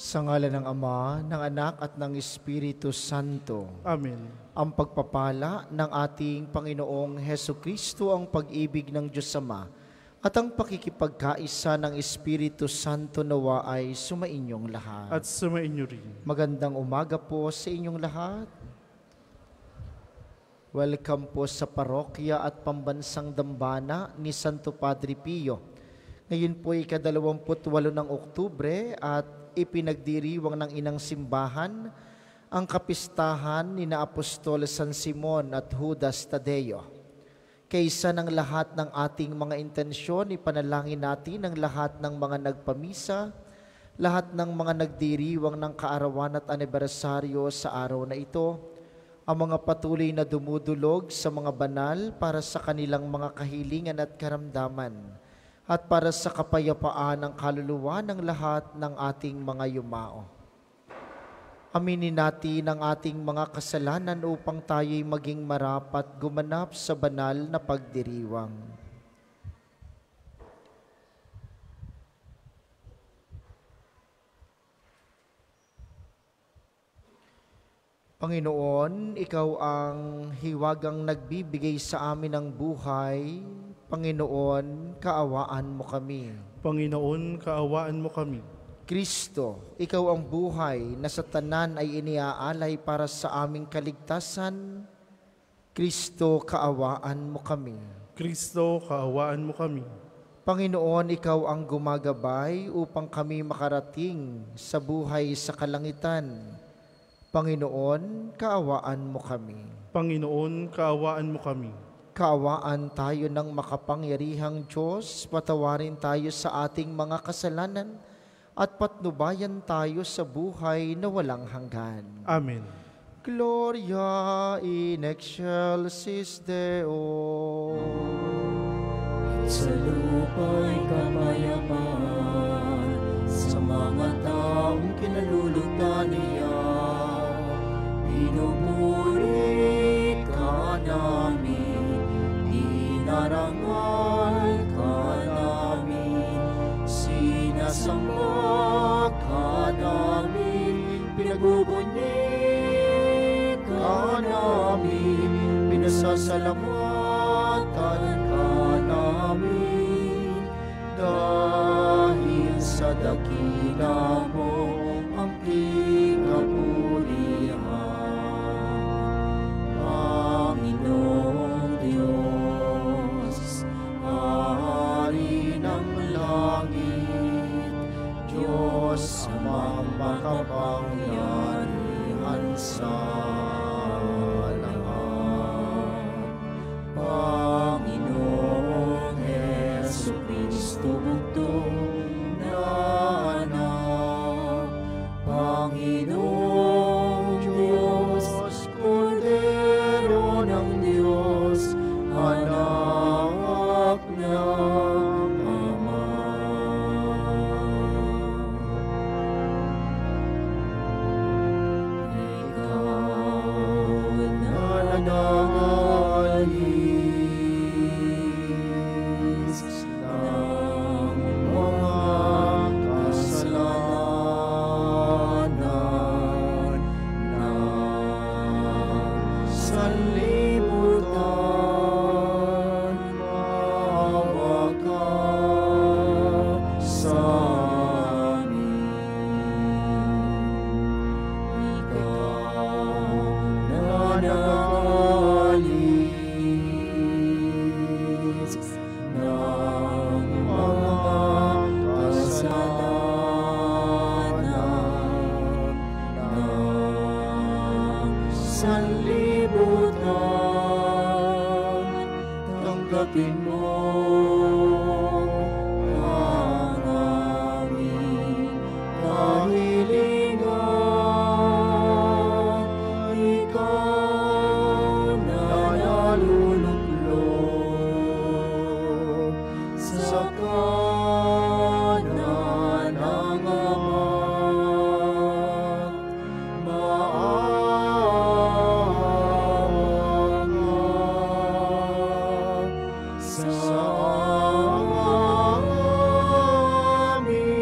Sa ngalan ng Ama, ng Anak at ng Espiritu Santo. Amen. Ang pagpapala ng ating Panginoong Hesukristo, ang pag-ibig ng Diyos Ama, at ang pakikipagkaisa ng Espiritu Santo nawa ay sumainyong lahat. At sumainyo rin. Magandang umaga po sa inyong lahat. Welcome po sa parokya at pambansang dambana ni Santo Padre Pio. Ngayon po ay 28 ng Oktubre at ipinagdiriwang ng Inang Simbahan ang kapistahan ni na Apostol San Simon at Judas Tadeo. Kaysa ng lahat ng ating mga intensyon, ipanalangin natin ang lahat ng mga nagpamisa, lahat ng mga nagdiriwang ng kaarawan at anibersaryo sa araw na ito, ang mga patuloy na dumudulog sa mga banal para sa kanilang mga kahilingan at karamdaman, at para sa kapayapaan ng kaluluwa ng lahat ng ating mga yumao. Aminin natin ang ating mga kasalanan upang tayo'y maging marapat gumanap sa banal na pagdiriwang. Panginoon, Ikaw ang hiwagang nagbibigay sa amin ng buhay. Panginoon, kaawaan mo kami. Panginoon, kaawaan mo kami. Kristo, Ikaw ang buhay na sa tanan ay iniaalay para sa aming kaligtasan. Kristo, kaawaan mo kami. Kristo, kaawaan mo kami. Panginoon, Ikaw ang gumagabay upang kami makarating sa buhay sa kalangitan. Panginoon, kaawaan mo kami. Panginoon, kaawaan mo kami. Kaawaan tayo ng makapangyarihang Diyos, patawarin tayo sa ating mga kasalanan, at patnubayan tayo sa buhay na walang hanggan. Amen. Gloria in excelsis Deo. Sa lupa'y kapayapaan, sa mga taong kinalulugdan niya, pinupuri ka namin, inarangal ka namin, sinasamba ka namin, pinagbubunyi ka namin, pinasasalamatan ka namin, dahil sa dakila mo ang kapurihan. Panginoong Diyos, Hari ng langit, Diyos amang makapangyarihan sa lahat. Panginoong Hesukristo, bugtong na anak, Panginoong Diyos, Kordero ng Diyos, anak ng Ama. Ikaw na nag-aalis ng mga kasalanan ng sanlibutan, maawa ka sa amin. Ikaw na nag-aalis ng mga kasalanan ng sanlibutan, tanggapin mo ang aming kahilingan. Ikaw na naluluklok sa kanan ng Ama, maawa ka sa amin.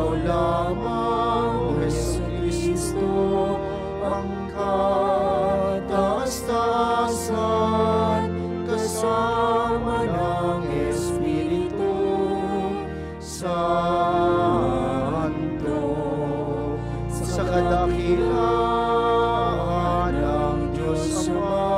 Ikaw lamang, O Jesucristo, ang kataas-taasan, kasama ng Espiritu Santo, sa kadakilaan ng Diyos Ama.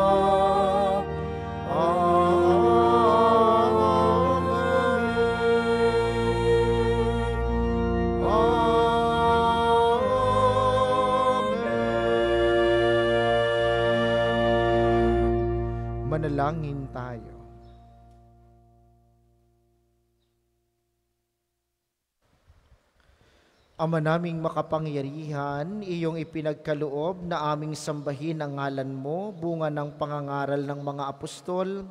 Manalangin tayo. Ama naming makapangyarihan, iyong ipinagkaloob na aming sambahin ang ngalan mo, bunga ng pangangaral ng mga apostol.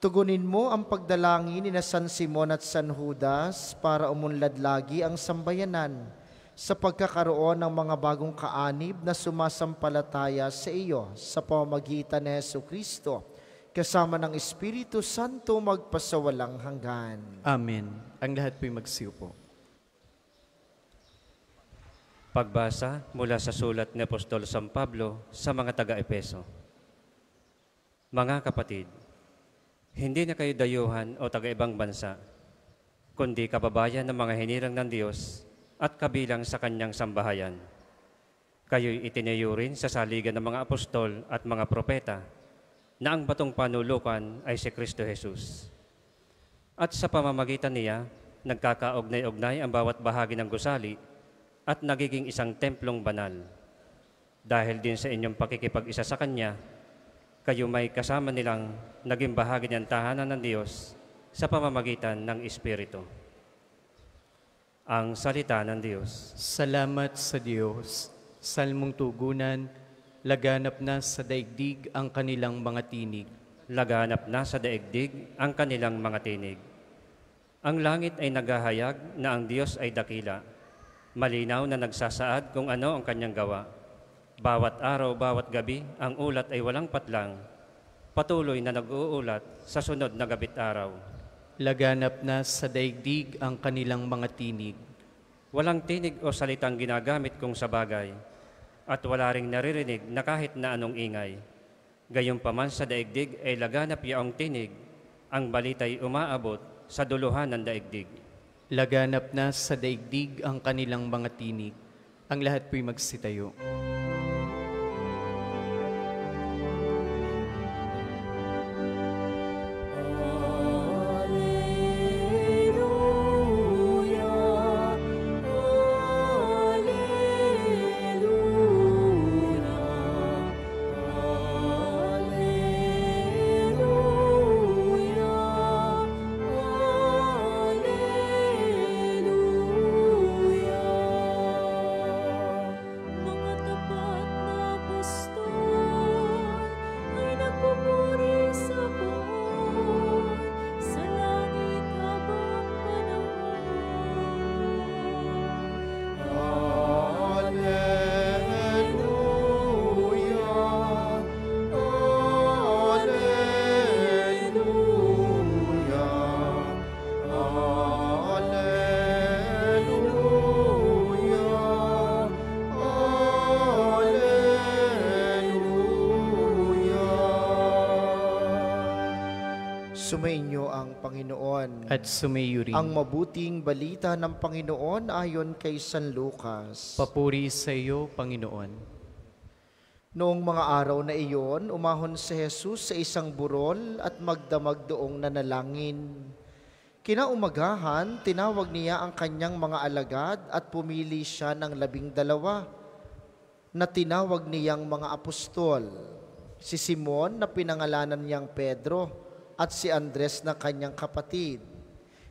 Tugunin mo ang pagdalangin ni na San Simon at San Judas para umunlad lagi ang sambayanan sa pagkakaroon ng mga bagong kaanib na sumasampalataya sa iyo sa pamamagitan ni Jesucristo, kasama ng Espiritu Santo magpasawalang hanggan. Amen. Ang lahat po'y magsiupo. Pagbasa mula sa sulat ni Apostol San Pablo sa mga taga-Epeso. Mga kapatid, hindi na kayo dayuhan o taga-ibang bansa, kundi kababayan ng mga hinirang ng Diyos at kabilang sa kanyang sambahayan. Kayo'y itinayo rin sa saligan ng mga apostol at mga propeta na ang batong panulukan ay si Kristo Jesus. At sa pamamagitan niya, nagkakaugnay-ugnay ang bawat bahagi ng gusali at nagiging isang templong banal. Dahil din sa inyong pakikipag-isa sa Kanya, kayo may kasama nilang naging bahagi ng tahanan ng Diyos sa pamamagitan ng Espiritu. Ang salita ng Diyos. Salamat sa Diyos. Salmong tugunan, laganap na sa daigdig ang kanilang mga tinig. Laganap na sa daigdig ang kanilang mga tinig. Ang langit ay naghahayag na ang Diyos ay dakila. Malinaw na nagsasaad kung ano ang kanyang gawa. Bawat araw, bawat gabi, ang ulat ay walang patlang. Patuloy na nag-uulat sa sunod na gabit araw. Laganap na sa daigdig ang kanilang mga tinig. Walang tinig o salitang ginagamit kung sa bagay, at wala ring naririnig na kahit na anong ingay. Gayunpaman sa daigdig ay laganap yaong tinig, ang balita'y umaabot sa duluhan ng daigdig. Laganap na sa daigdig ang kanilang mga tinig. Ang lahat po'y magsitayo. Sumainyo ang Panginoon. At sumayo rin. Ang mabuting balita ng Panginoon ayon kay San Lucas. Papuri sa iyo, Panginoon. Noong mga araw na iyon, umahon si Jesus sa isang burol at magdamag doong nanalangin. Kinaumagahan, tinawag niya ang kanyang mga alagad at pumili siya ng 12 na tinawag niyang mga apostol. Si Simon na pinangalanan niyang Pedro, at si Andres na kanyang kapatid,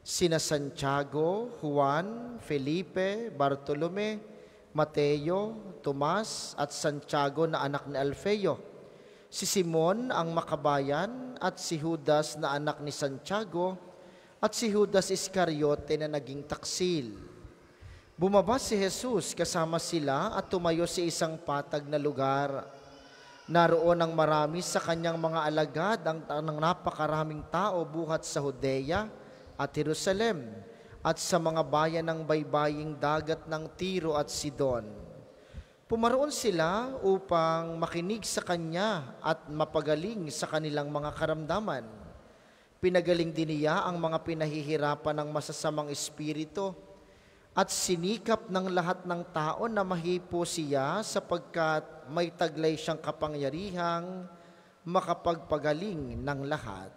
sina Santiago, Juan, Felipe, Bartolome, Mateo, Tomas, at Santiago na anak ni Alfeo, si Simon ang makabayan, at si Judas na anak ni Santiago, at si Judas Iscariote na naging taksil. Bumaba si Jesus kasama sila at tumayo sa isang patag na lugar. Naroon ang marami sa kanyang mga alagad ang napakaraming tao buhat sa Judea at Jerusalem at sa mga bayan ng baybaying dagat ng Tiro at Sidon. Pumaroon sila upang makinig sa Kanya at mapagaling sa kanilang mga karamdaman. Pinagaling din niya ang mga pinahihirapan ng masasamang espiritu at sinikap ng lahat ng tao na mahipo siya sapagkat may taglay siyang kapangyarihang makapagpagaling ng lahat.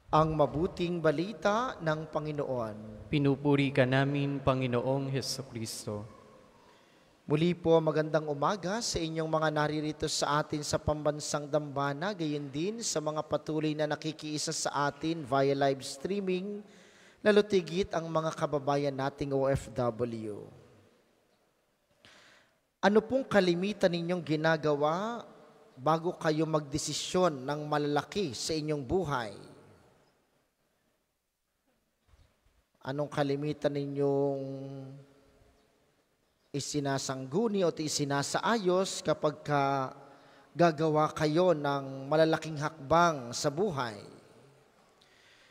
Ang mabuting balita ng Panginoon. Pinupuri ka namin, Panginoong Hesukristo. Muli po, magandang umaga sa inyong mga naririto sa atin sa pambansang dambana, gayon din sa mga patuloy na nakikiisa sa atin via live streaming, lalo tigit ang mga kababayan nating OFW. Ano pong kalimitan ninyong ginagawa bago kayo magdesisyon ng malalaki sa inyong buhay? Anong kalimitan ninyong isinasangguni o isinasaayos kapag gagawa kayo ng malalaking hakbang sa buhay?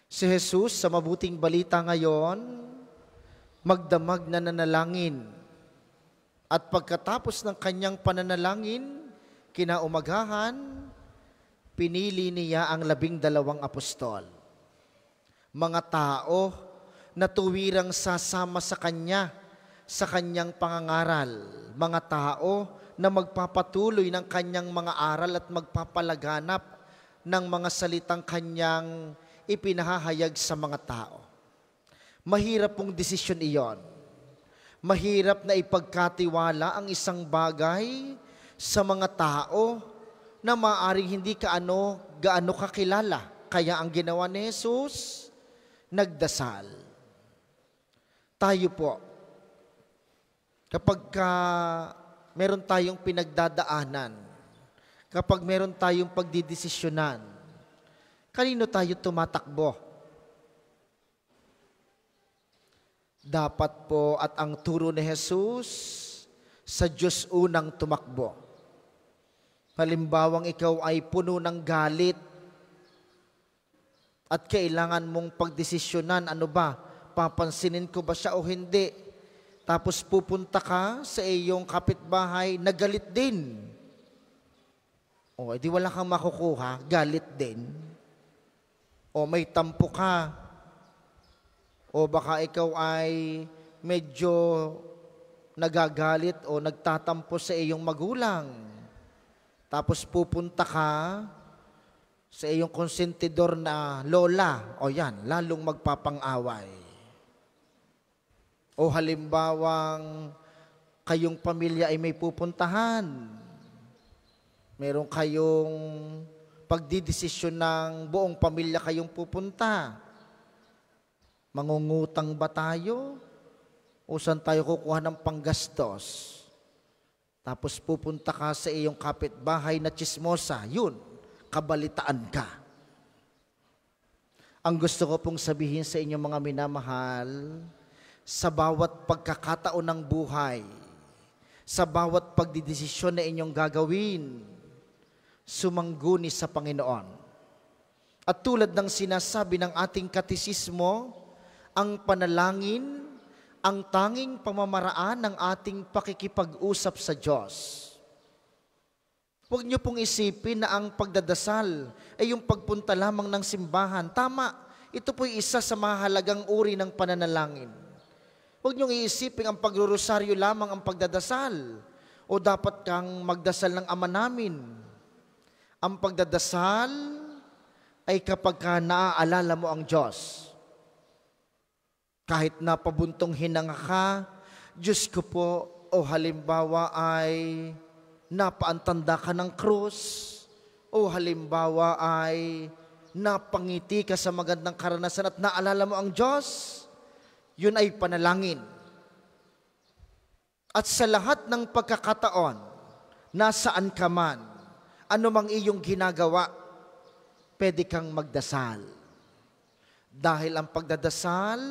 Si Jesus sa mabuting balita ngayon, magdamag na nanalangin. At pagkatapos ng kanyang pananalangin, kinaumagahan, pinili niya ang 12 apostol. Mga tao na tuwirang sasama sa Kanya, sa Kanyang pangangaral. Mga tao na magpapatuloy ng Kanyang mga aral at magpapalaganap ng mga salitang Kanyang ipinahahayag sa mga tao. Mahirap pong desisyon iyon. Mahirap na ipagkatiwala ang isang bagay sa mga tao na maaaring hindi gaano kakilala. Kaya ang ginawa ni Jesus, nagdasal. Tayo po, kapag meron tayong pinagdadaanan, kapag meron tayong pagdidesisyonan, kanino tayo tumatakbo? Dapat po at ang turo ni Jesus, sa Diyos unang tumakbo. Halimbawang ikaw ay puno ng galit at kailangan mong pagdesisyonan, ano ba? Papansinin ko ba siya o hindi? Tapos pupunta ka sa iyong kapitbahay na galit din. O, edi wala kang makukuha, galit din. O may tampo ka. O baka ikaw ay medyo nagagalit o nagtatampo sa iyong magulang. Tapos pupunta ka sa iyong konsentidor na lola. O yan, lalong magpapang-away. O halimbawang kayong pamilya ay may pupuntahan. Meron kayong pagdidesisyon ng buong pamilya kayong pupunta. Mangungutang ba tayo? O saan tayo kukuha ng panggastos? Tapos pupunta ka sa iyong kapitbahay na tsismosa. Yun, kabalitaan ka. Ang gusto ko pong sabihin sa inyong mga minamahal, sa bawat pagkakataon ng buhay, sa bawat pagdidesisyon na inyong gagawin, sumangguni sa Panginoon. At tulad ng sinasabi ng ating katisismo, ang panalangin, ang tanging pamamaraan ng ating pakikipag-usap sa Diyos. Huwag niyo pong isipin na ang pagdadasal ay yung pagpunta lamang ng simbahan. Tama, ito po'y isa sa mahalagang uri ng pananalangin. Huwag niyong iisipin ang pagrorosaryo lamang ang pagdadasal o dapat kang magdasal ng Ama namin. Ang pagdadasal ay kapag naaalala mo ang Diyos. Kahit napabuntong hinanga ka, Diyos ko po, o halimbawa ay napaantanda ka ng krus, o halimbawa ay napangiti ka sa magandang karanasan at naalala mo ang Diyos, yun ay panalangin. At sa lahat ng pagkakataon, nasaan ka man, anumang iyong ginagawa, pwede kang magdasal. Dahil ang pagdadasal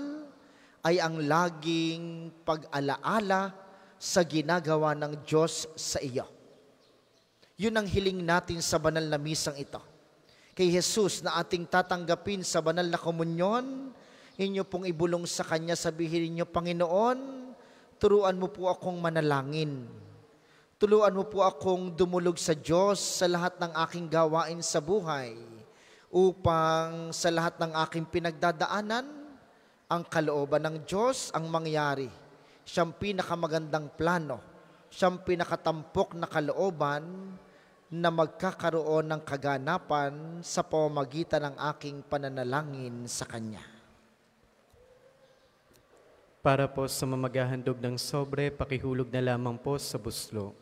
ay ang laging pag-alaala sa ginagawa ng Diyos sa iyo. Yun ang hiling natin sa banal na misang ito. kay Jesus na ating tatanggapin sa banal na komunyon, inyo pong ibulong sa Kanya, sabihin ninyo, Panginoon, turuan mo po akong manalangin. Tuluan mo po akong dumulog sa Diyos sa lahat ng aking gawain sa buhay, upang sa lahat ng aking pinagdadaanan, ang kalooban ng Diyos ang mangyari. Siyang pinakamagandang plano, siyang pinakatampok na kalooban na magkakaroon ng kaganapan sa pamamagitan ng aking pananalangin sa Kanya. Para po sa mamaghahandog ng sobre, pakihulog na lamang po sa buslo.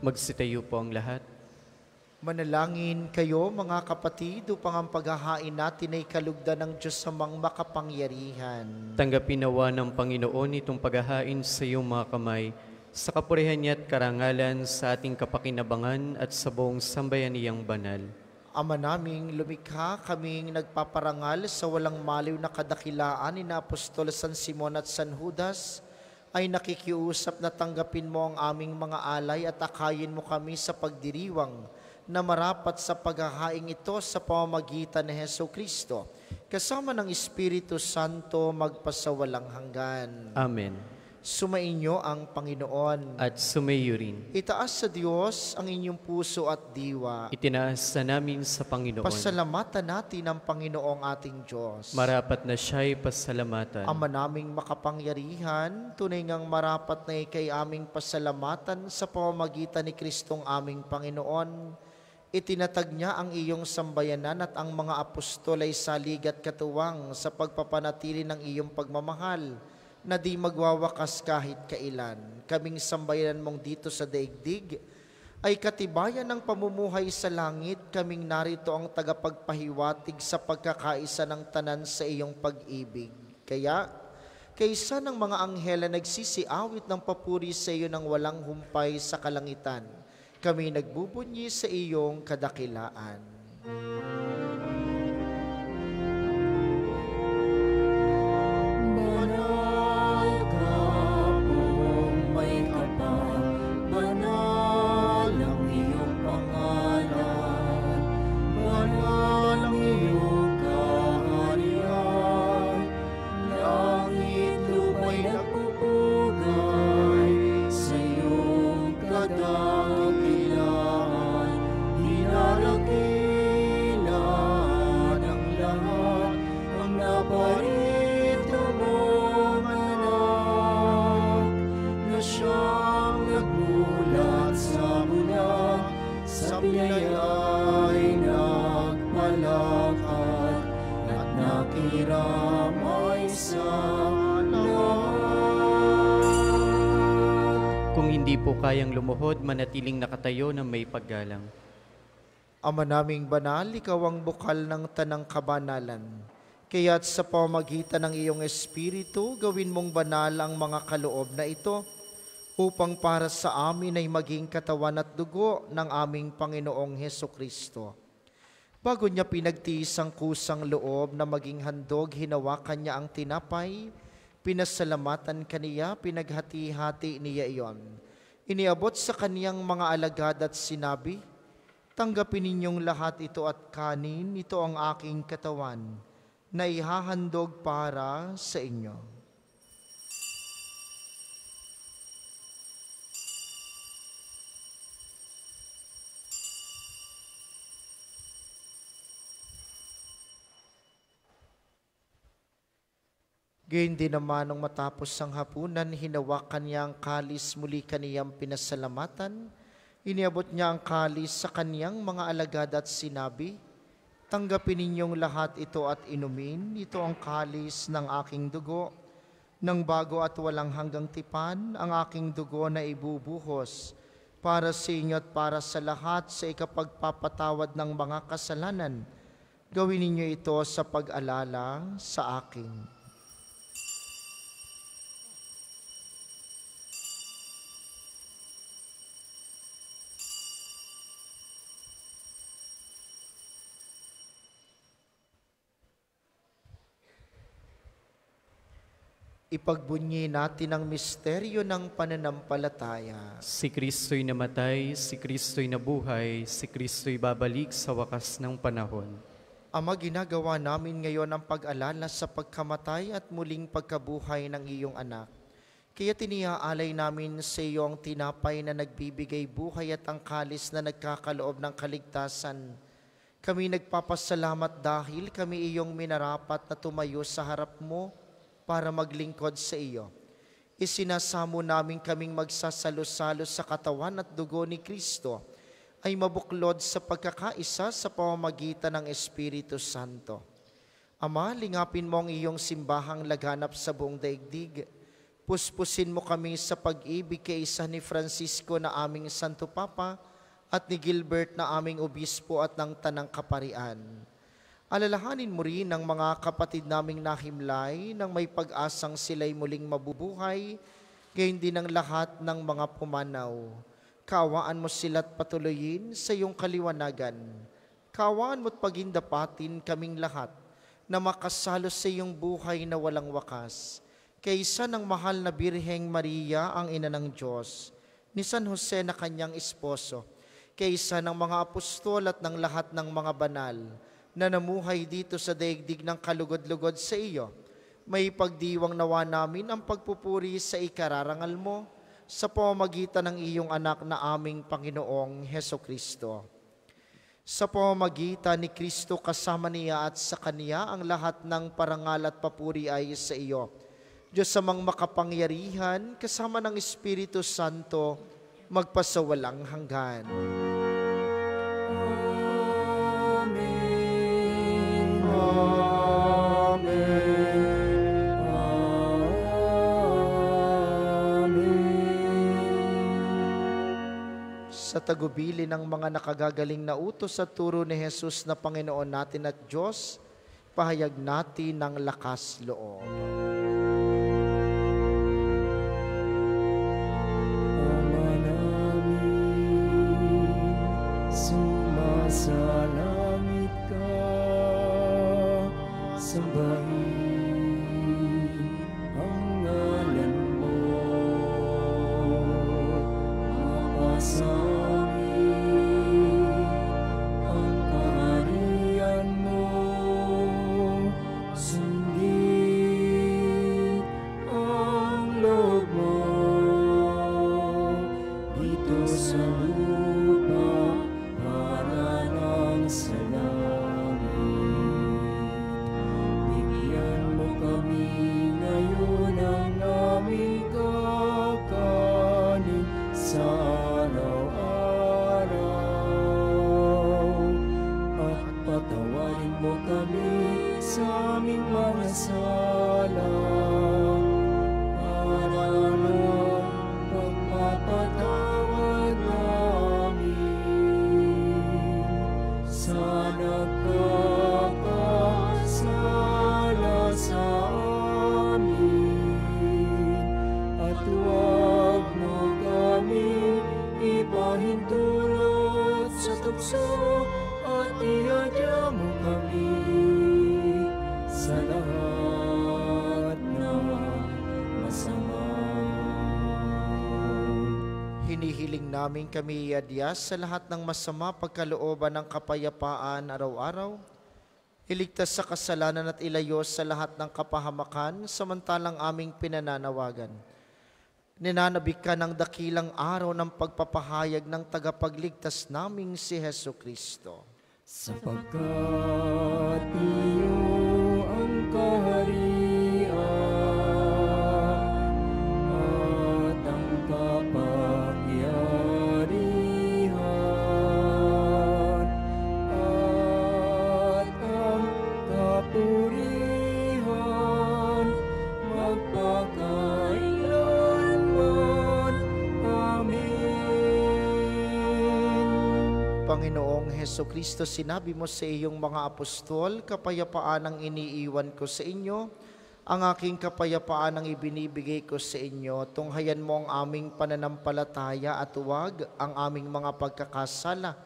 Magsitayo po ang lahat. Manalangin kayo mga kapatid upang ang paghahain natin ay kalugdan ng Diyos samang makapangyarihan. Tanggapin nawa ng Panginoon itong paghahain sa iyong mga kamay, sa kapurihan niya at karangalan sa ating kapakinabangan at sa buong sambayaniyang banal. Ama naming lumikha, kaming nagpaparangal sa walang maliw na kadakilaan ni Apostol San Simon at San Judas, ay nakikiusap na tanggapin mo ang aming mga alay at akayin mo kami sa pagdiriwang na marapat sa paghahaing ito sa pamamagitan ni Heso Kristo, kasama ng Espiritu Santo magpasawalang hanggan. Amen. Sumainyo ang Panginoon. At sumayo rin. Itaas sa Diyos ang inyong puso at diwa. Itinaas sa namin sa Panginoon. Pasalamatan natin ang Panginoong ating Diyos. Marapat na siya'y pasalamatan. Ama naming makapangyarihan, tunay ngang marapat na ikay aming pasalamatan sa pamamagitan ni Kristong aming Panginoon. Itinatag niya ang iyong sambayanan at ang mga apostol ay salig at katuwang sa pagpapanatili ng iyong pagmamahal na di magwawakas kahit kailan. Kaming sambayanan mong dito sa daigdig ay katibayan ng pamumuhay sa langit. Kaming narito ang tagapagpahiwatig sa pagkakaisa ng tanan sa iyong pag-ibig. Kaya, kaysa ng mga anghel na nagsisiawit ng papuri sa iyo ng walang humpay sa kalangitan, kami nagbubunyi sa iyong kadakilaan. Kung hindi po kayang lumuhod, manatiling nakatayo na may paggalang. Ama naming banal, ikaw ang bukal ng tanang kabanalan. Kaya't sa pamamagitan ng iyong Espiritu, gawin mong banal ang mga kaloob na ito, upang para sa amin ay maging katawan at dugo ng aming Panginoong Heso Kristo. Bago niya pinagtiis ang kusang loob na maging handog, hinawakan niya ang tinapay, pinasalamatan kaniya, pinaghati-hati niya iyon. Iniabot sa kaniyang mga alagad at sinabi, tanggapin ninyong lahat ito at kanin, ito ang aking katawan, na ihahandog para sa inyo. Gayon din naman nung matapos ang hapunan, hinawakan niya ang kalis, muli kaniyang pinasalamatan. Iniabot niya ang kalis sa kaniyang mga alagad at sinabi, "Tanggapin ninyong lahat ito at inumin. Ito ang kalis ng aking dugo, ng bago at walang hanggang tipan, ang aking dugo na ibubuhos para sa inyo at para sa lahat sa ikapagpapatawad ng mga kasalanan. Gawin ninyo ito sa pag-alala sa akin." Ipagbunyi natin ang misteryo ng pananampalataya. Si Kristo'y namatay, si Kristo'y nabuhay, si Kristo'y babalik sa wakas ng panahon. Ama, ginagawa namin ngayon ang pag-alala sa pagkamatay at muling pagkabuhay ng iyong anak. Kaya tiniaalay namin sa iyo ang tinapay na nagbibigay buhay at ang kalis na nagkakaloob ng kaligtasan. Kami nagpapasalamat dahil kami iyong minarapat na tumayo sa harap mo para maglingkod sa iyo. Isinasamo namin kaming magsasalo-salo sa katawan at dugo ni Kristo ay mabuklod sa pagkakaisa sa pamamagitan ng Espiritu Santo. Ama, lingapin mo ang iyong simbahang laganap sa buong daigdig. Puspusin mo kami sa pag-ibig kay isa ni Francisco na aming Santo Papa at ni Gilbert na aming Obispo at ng Tanang Kaparian. Alalahanin mo rin ang mga kapatid naming nahimlay nang may pag-asang sila'y muling mabubuhay, gayon din ang lahat ng mga pumanaw. Kaawaan mo sila't patuloyin sa iyong kaliwanagan. Kaawaan mo't pagindapatin kaming lahat na makasalo sa iyong buhay na walang wakas. Kaysa ng mahal na Birheng Maria, ang ina ng Diyos, ni San Jose na kanyang esposo, kaysa ng mga apostol at ng lahat ng mga banal, na namuhay dito sa daigdig ng kalugod-lugod sa iyo, may pagdiwang nawa namin ang pagpupuri sa ikararangal mo sa pamamagitan ng iyong anak na aming Panginoong Hesukristo. Sa pamamagitan ni Kristo kasama niya at sa Kaniya ang lahat ng parangal at papuri ay sa iyo. Diyos amang makapangyarihan, kasama ng Espiritu Santo, magpasawalang hanggan. Sa tagubili ng mga nakagagaling na utos at turo ni Jesus na Panginoon natin at Diyos, pahayag natin ng lakas loob. Ama namin, sumasalangit ka, sambahin ang ngalan mo, mapasamin ang kaharian mo, sundin ang loob mo dito sa lupa para lang sa langit. Bigyan mo kami ngayon ang aming kakanin sa araw-araw, at patawarin mo kami sa aming mga sala, para ng pagpapatawad namin sa nagkakasala sa amin, at huwag mo kami ipahintulot sa tukso, at iadya mo kami sa lahat ng masama. Hinihiling namin kami iadya sa lahat ng masama pagkalooban ng kapayapaan araw-araw. Iligtas sa kasalanan at ilayo sa lahat ng kapahamakan samantalang aming pinananawagan. Ninanabik ka ng dakilang araw ng pagpapahayag ng tagapagligtas naming si Hesukristo. Sapagkat iyo ang kaharian Panginoong Heso Kristo, sinabi mo sa iyong mga apostol, kapayapaan ang iniiwan ko sa inyo, ang aking kapayapaan ang ibinibigay ko sa inyo. Tunghayan mo ang aming pananampalataya at huwag ang aming mga pagkakasala.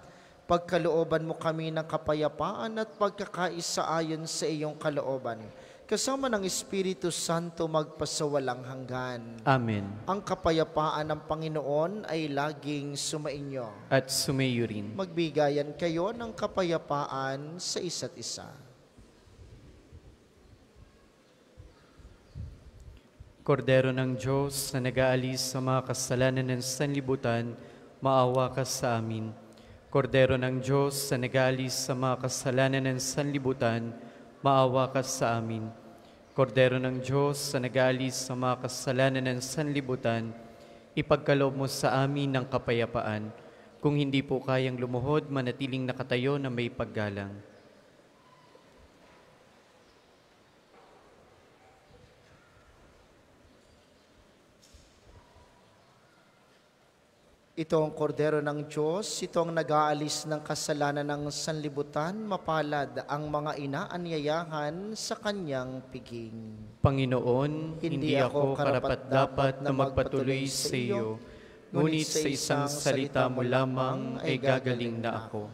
Pagkalooban mo kami ng kapayapaan at pagkakaisa ayon sa iyong kalooban. Kasama ng Espiritu Santo magpasawalang hanggan. Amen. Ang kapayapaan ng Panginoon ay laging sumainyo. At sumayo rin. Magbigayan kayo ng kapayapaan sa isa't isa. Kordero ng Diyos na nag-aalis sa mga kasalanan ng sanlibutan, maawa ka sa amin. Kordero ng Diyos na nag-aalis sa mga kasalanan ng sanlibutan, maawa ka sa amin. Kordero ng Diyos na nag-aalis sa mga kasalanan ng sanlibutan, ipagkaloob mo sa amin ng kapayapaan. Kung hindi po kayang lumuhod, manatiling nakatayo na may paggalang. Ito ang kordero ng Diyos, ito ang nag-aalis ng kasalanan ng sanlibutan, mapalad ang mga inaanyayahan sa kanyang piging. Panginoon, hindi ako karapat-dapat na magpatuloy sa iyo, ngunit sa isang salita mo lamang ay gagaling na ako.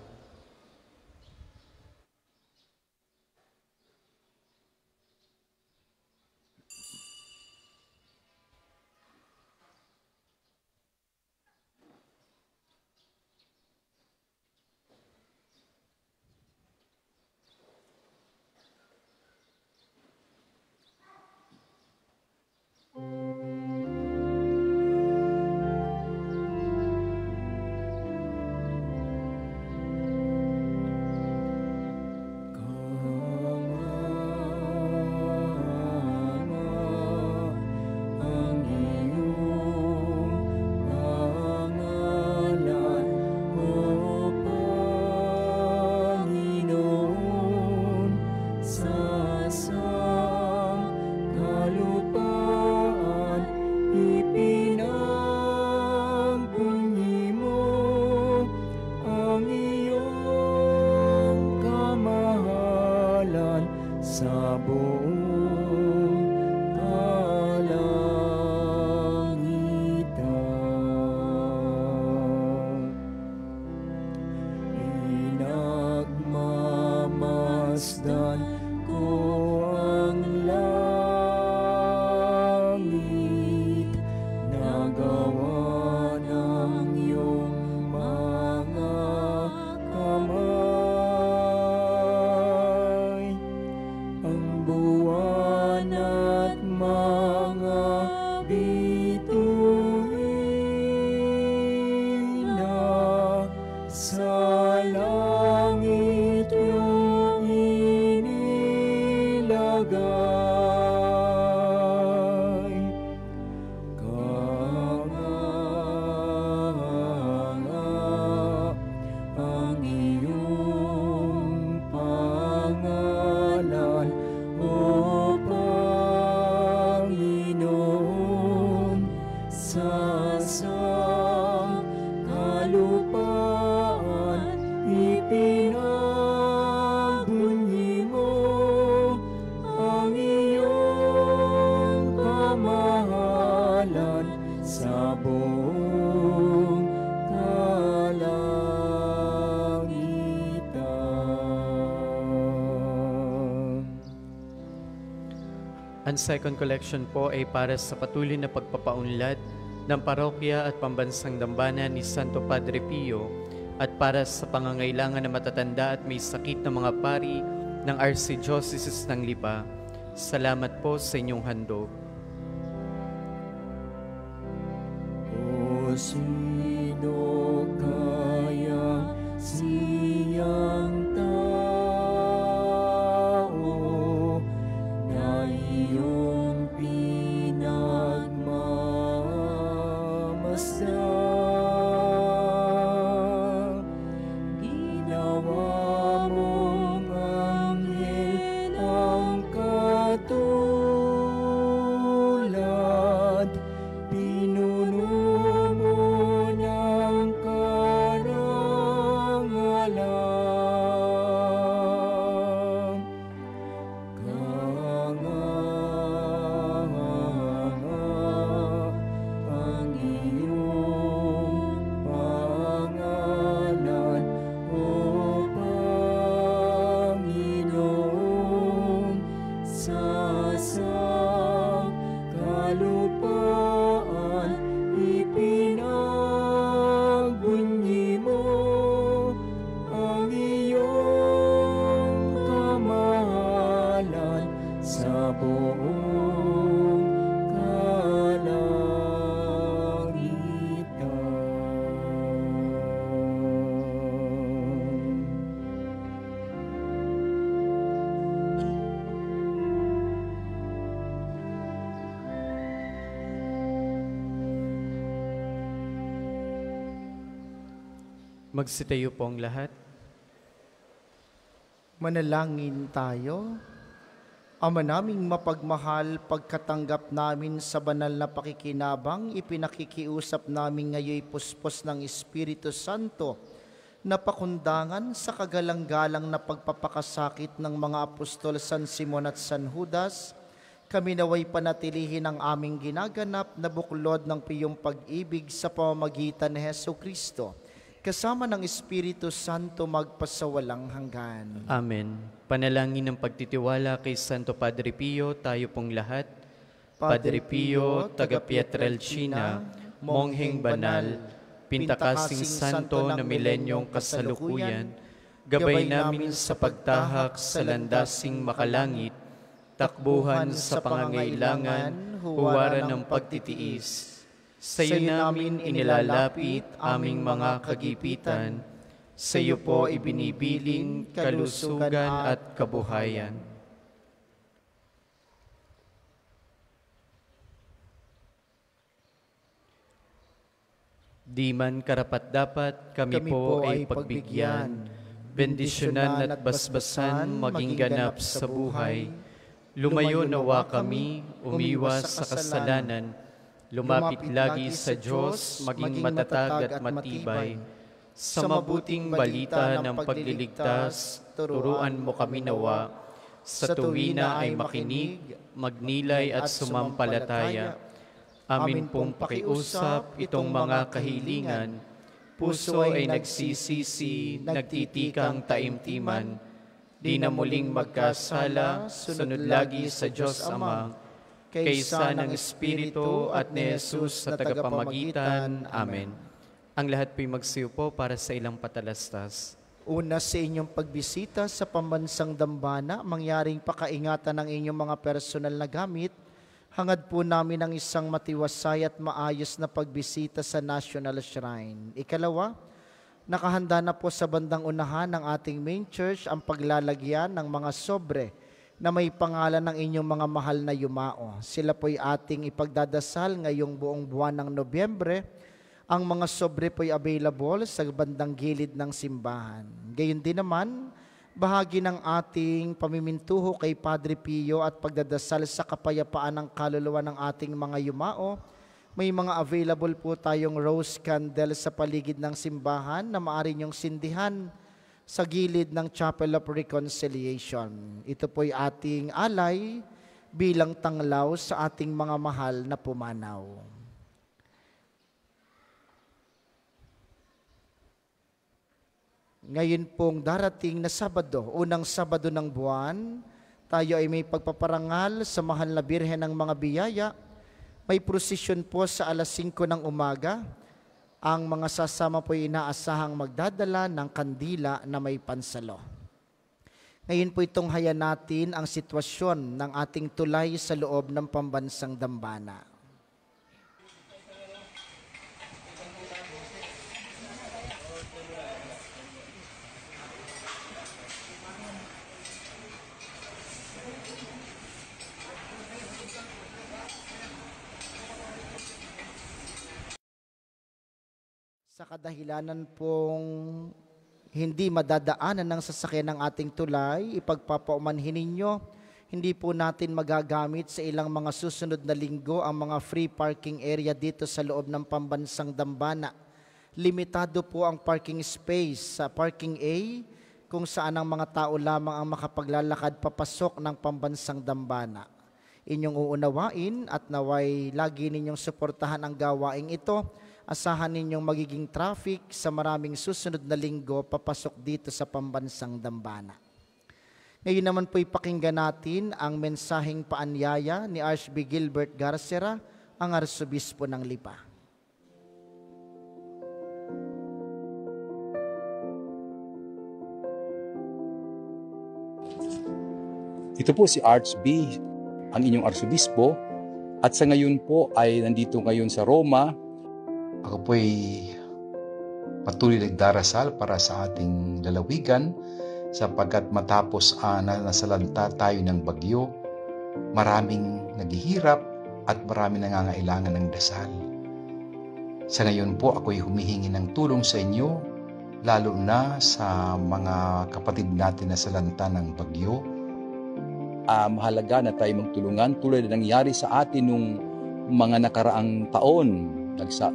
Ang second collection po ay para sa patuloy na pagpapaunlad ng parokya at pambansang dambana ni Santo Padre Pio at para sa pangangailangan ng matatanda at may sakit na mga pari ng Archdiocese ng Lipa. Salamat po sa inyong handog. O sino kaya siyang tao na iyong pinagmamasdan? Ginawa mong anghel ang katulad, pinuno mo ng karangalan Magsitayo po ang lahat. Manalangin tayo. Ama naming mapagmahal, pagkatanggap namin sa banal na pakikinabang, ipinakikiusap namin ngayoy puspos ng Espiritu Santo na pakundangan sa kagalang-galang na pagpapakasakit ng mga apostol San Simon at San Judas. Kami naway panatilihin ang aming ginaganap na buklod ng piyong pag-ibig sa pamamagitan ni Jesucristo, kasama ng Espiritu Santo magpasawalang hanggan. Amen. Panalangin ng pagtitiwala kay Santo Padre Pio, tayo pong lahat. Padre Pio, taga Pietrelcina, mongheng banal, pintakasing santo na milenyong kasalukuyan, gabay namin sa pagtahak sa landasing makalangit, takbuhan sa pangangailangan, huwaran ng pagtitiis. Sa iyo namin inilalapit aming mga kagipitan, sa iyo po ibinibiling kalusugan at kabuhayan. Di man karapat-dapat kami po ay pagbigyan, bendisyonan at basbasan maging ganap sa buhay. Lumayo nawa kami, umiwas sa kasalanan, lumapit lagi sa Diyos, maging matatag at matibay. Sa mabuting balita ng pagliligtas, turuan mo kami nawa. Sa tuwina ay makinig, magnilay at sumampalataya. Amin pong pakiusap itong mga kahilingan. Puso ay nagsisisi, nagtitikang taimtiman. Di na muling magkasala, sunod lagi sa Diyos Ama, kaysa ng Espiritu at ni Jesus na tagapamagitan. Amen. Ang lahat po'y magsiupo para sa ilang patalastas. Una sa inyong pagbisita sa pambansang dambana, mangyaring pakaingatan ng inyong mga personal na gamit. Hangad po namin ang isang matiwasay at maayos na pagbisita sa National Shrine. Ikalawa, nakahanda na po sa bandang unahan ng ating main church ang paglalagyan ng mga sobre na may pangalan ng inyong mga mahal na yumao. Sila po'y ating ipagdadasal ngayong buong buwan ng Nobyembre. Ang mga sobre po'y available sa bandang gilid ng simbahan. Gayon din naman, bahagi ng ating pamimintuho kay Padre Pio at pagdadasal sa kapayapaan ng kaluluwa ng ating mga yumao. May mga available po tayong rose candle sa paligid ng simbahan na maaari niyong sindihan sa gilid ng Chapel of Reconciliation. Ito po'y ating alay bilang tanglaw sa ating mga mahal na pumanaw. Ngayon pong darating na Sabado, unang Sabado ng buwan, tayo ay may pagpaparangal sa mahal na Birhen ng mga biyaya. May prosesyon po sa alas 5 ng umaga. Ang mga sasama po ay inaasahang magdadala ng kandila na may pansalo. Ngayon po itong hayan natin ang sitwasyon ng ating tulay sa loob ng pambansang dambana. Sa kadahilanan pong hindi madadaanan ng sasakyan ng ating tulay, ipagpapaumanhin ninyo, hindi po natin magagamit sa ilang mga susunod na linggo ang mga free parking area dito sa loob ng pambansang dambana. Limitado po ang parking space sa parking A, kung saan ang mga tao lamang ang makapaglalakad papasok ng pambansang dambana. Inyong uunawain at naway lagi ninyong suportahan ang gawaing ito. Asahan ninyong magiging traffic sa maraming susunod na linggo papasok dito sa pambansang dambana. Ngayon naman po ipakinggan natin ang mensaheng paanyaya ni Archbishop Gilbert Garcera, ang Arsobispo ng Lipa. Ito po si Archbishop, ang inyong Arsobispo, at sa ngayon po ay nandito ngayon sa Roma. Ako po ay patuloy nagdarasal para sa ating lalawigan sapagkat matapos nasalanta tayo ng bagyo, maraming naghihirap at maraming nangangailangan ng dasal. Sa ngayon po ako ay humihingi ng tulong sa inyo lalo na sa mga kapatid natin na salanta ng bagyo. Mahalaga na tayo magtulungan tulad na nangyari sa atin nung mga nakaraang taon.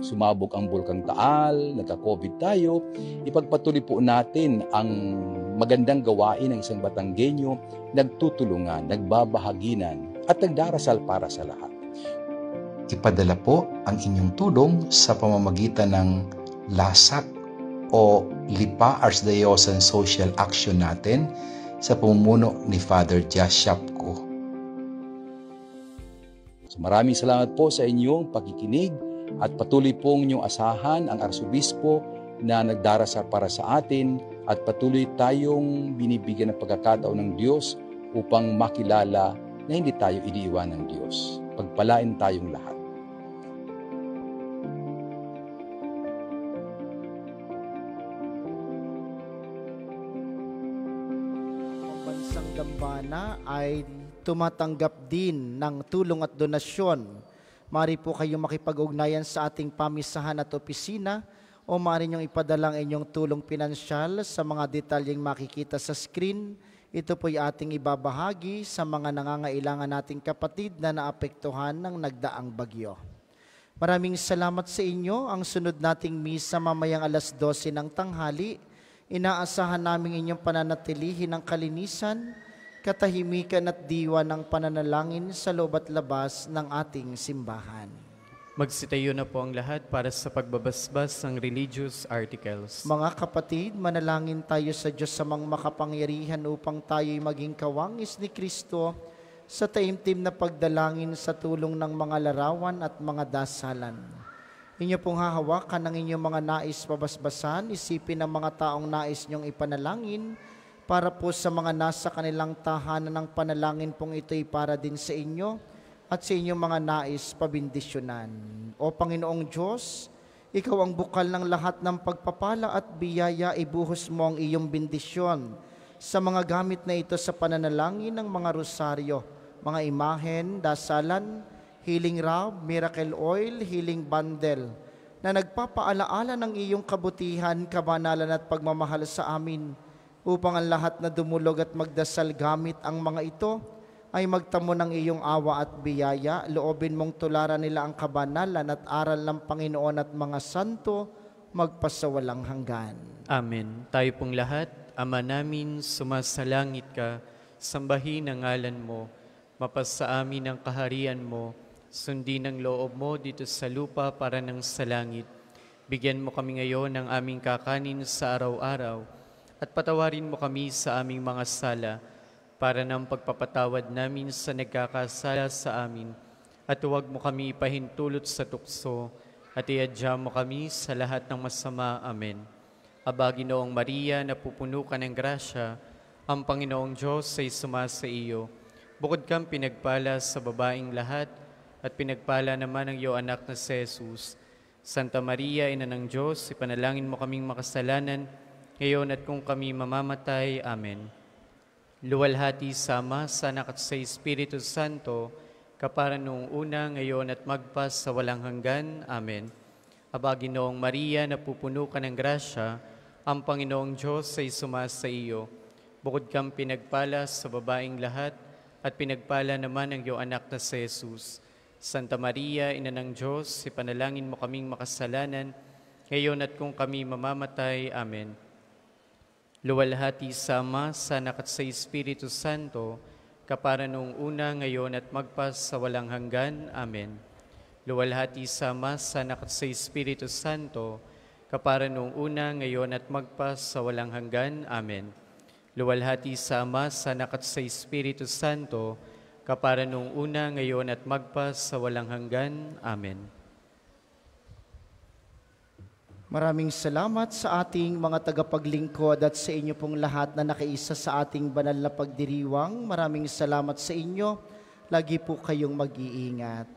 Sumabog ang Bulkang Taal, nagka-COVID tayo. Ipagpatuloy po natin ang magandang gawain ng isang Batanggenyo, nagtutulungan, nagbabahaginan, at nagdarasal para sa lahat. Ipadala po ang inyong tulong sa pamamagitan ng LASAC o LIPA, Archdiocesan Social Action natin, sa pamumuno ni Father Jas Shapko. So maraming salamat po sa inyong pakikinig at patuloy pong inyong asahan ang Arsobispo na nagdarasal para sa atin at patuloy tayong binibigyan ng pagkakataon ng Diyos upang makilala na hindi tayo iniiwan ng Diyos. Pagpalain tayong lahat. Pambansang Dambana ay tumatanggap din ng tulong at donasyon. Maaari po kayong makipag-ugnayan sa ating pamisahan at opisina o maaari niyong ipadala ang inyong tulong pinansyal sa mga detalyeng makikita sa screen. Ito po'y ating ibabahagi sa mga nangangailangan nating kapatid na naapektuhan ng nagdaang bagyo. Maraming salamat sa inyo. Ang sunod nating misa mamayang 12:00 ng tanghali. Inaasahan namin inyong pananatilihin ng kalinisan, katahimikan at diwa ng pananalangin sa loob at labas ng ating simbahan. Magsitayo na po ang lahat para sa pagbabasbas ng religious articles. Mga kapatid, manalangin tayo sa Diyos sa mga makapangyarihan upang tayo'y maging kawangis ni Kristo sa taimtim na pagdalangin sa tulong ng mga larawan at mga dasalan. Inyo pong hahawakan ng inyong mga nais pabasbasan, isipin ang mga taong nais niyong ipanalangin, para po sa mga nasa kanilang tahanan ng panalangin pong ito'y para din sa inyo at sa inyong mga nais pabindisyonan. O Panginoong Diyos, Ikaw ang bukal ng lahat ng pagpapala at biyaya, ibuhos mo ang iyong bindisyon sa mga gamit na ito sa pananalangin ng mga rosaryo, mga imahen, dasalan, healing rub, miracle oil, healing bundle, na nagpapaalaala ng iyong kabutihan, kabanalan at pagmamahal sa amin, upang ang lahat na dumulog at magdasal gamit ang mga ito ay magtamo ng iyong awa at biyaya. Loobin mong tularan nila ang kabanalan at aral ng Panginoon at mga santo magpasawalang hanggan. Amen. Tayo pong lahat, Ama namin, sumasalangit ka, sambahin ang ngalan mo, mapasa amin ang kaharian mo, sundin ang loob mo dito sa lupa para ng sa langit. Bigyan mo kami ngayon ng aming kakanin sa araw-araw, at patawarin mo kami sa aming mga sala, para ng pagpapatawad namin sa nagkakasala sa amin, at huwag mo kami ipahintulot sa tukso, at iadya mo kami sa lahat ng masama. Amen. Aba, Ginoong Maria, napupuno ka ng grasya, ang Panginoong Diyos ay sumasa iyo. Bukod kang pinagpala sa babaeng lahat, at pinagpala naman ang iyong anak na si Jesus. Santa Maria, Ina ng Diyos, ipanalangin mo kaming makasalanan, ngayon at kung kami mamamatay. Amen. Luwalhati sama sa Anak at sa Espiritu Santo, kapara noong una, ngayon at magpas sa walang hanggan. Amen. Aba, Ginoong Maria, napupuno ka ng grasya, ang Panginoong Diyos ay sumasa iyo. Bukod kang pinagpala sa babaeng lahat, at pinagpala naman ang iyong anak na si Jesus. Santa Maria, Ina ng Diyos, ipanalangin mo kaming makasalanan, ngayon at kung kami mamamatay. Amen. Luwalhati sama sa Anak at sa Espiritu Santo, kapara noong una, ngayon at magpas sa walang hanggan. Amen. Luwalhati sama sa Anak at sa Espiritu Santo, kapara noong una, ngayon at magpas sa walang hanggan. Amen. Luwalhati sama sa Anak at sa Espiritu Santo, kapara noong una, ngayon at magpas sa walang hanggan. Amen. Maraming salamat sa ating mga tagapaglingkod at sa inyo pong lahat na nakaisa sa ating banal na pagdiriwang. Maraming salamat sa inyo. Lagi po kayong mag-iingat.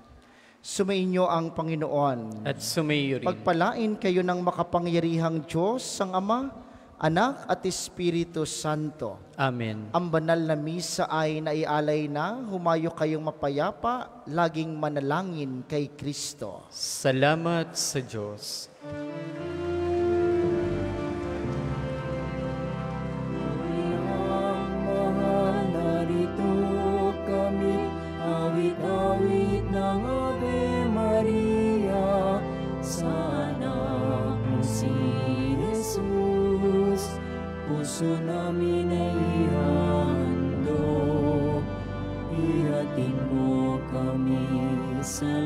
Sumainyo ang Panginoon. At sumayo rin. Pagpalain kayo ng makapangyarihang Diyos, ang Ama, Anak at Espiritu Santo. Amen. Ang banal na misa ay naialay na. Humayo kayong mapayapa, laging manalangin kay Kristo. Salamat sa Diyos. puso namin ay ihandog. Ihatid mo kami sa